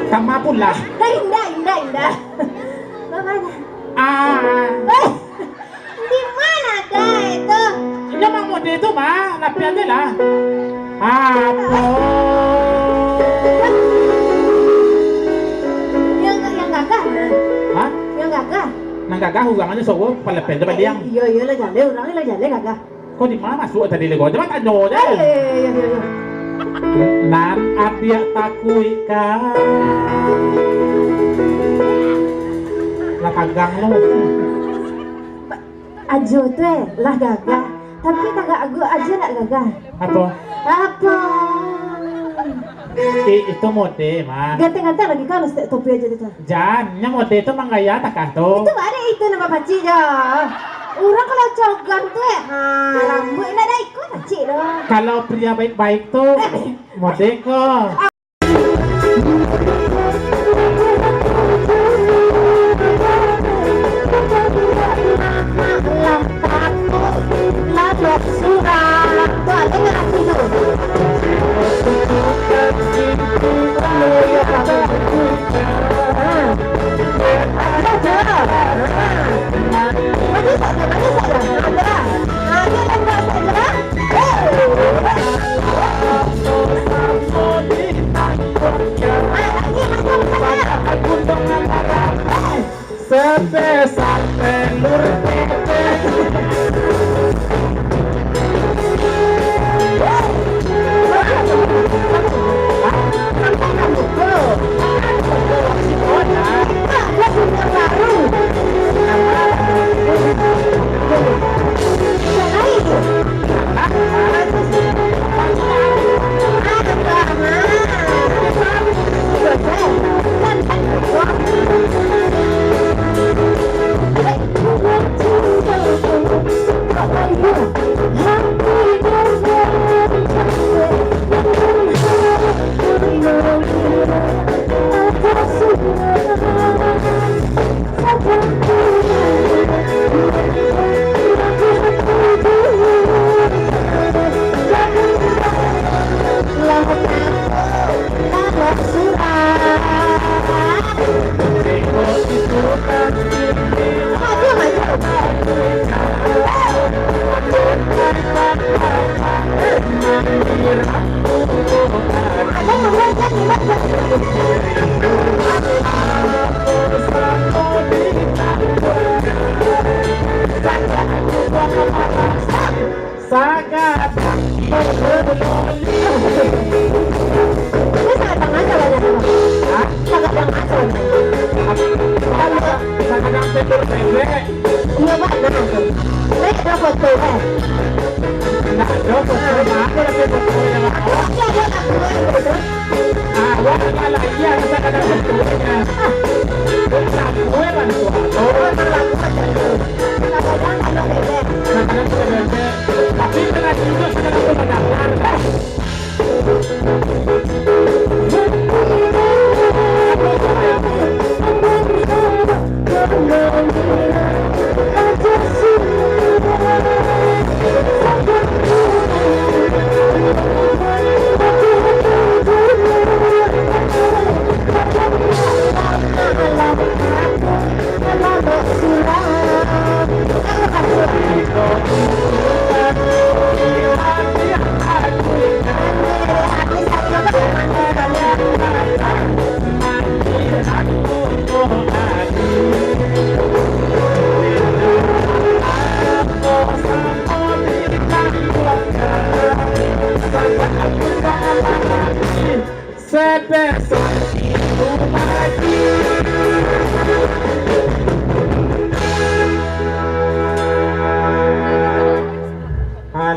Kama pula. Indah. Bagaimana? Di mana dah itu? Yung mga mode itu ma, lapian nila. Apo. Yang gagah. Hah? Yang gagah. Nang gagah hugangan yung sogo, palapin na ba diyang? Iya lah jale, orangnya lah jale gagah. Kok di mana masuk tadi lego? Di mana ano deh? Iya. Nan adia takui ka. Nakagang lo. Ajo tuh lah gagah. Tapi kagak agu aja nak gagah. Apa? Apa? Itu mode ma. Ganteng-ganteng lagi kan harus topi aja itu. Jan, yang mode itu manggaya takah tuh. Itu ada itu nama paci dah. Orang kalau cogan tuh rambut nak dah ikut paci dah. Kalau pria baik-baik tuh mode kok. Sampai telur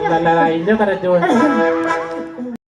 sangat lainnya pada jual.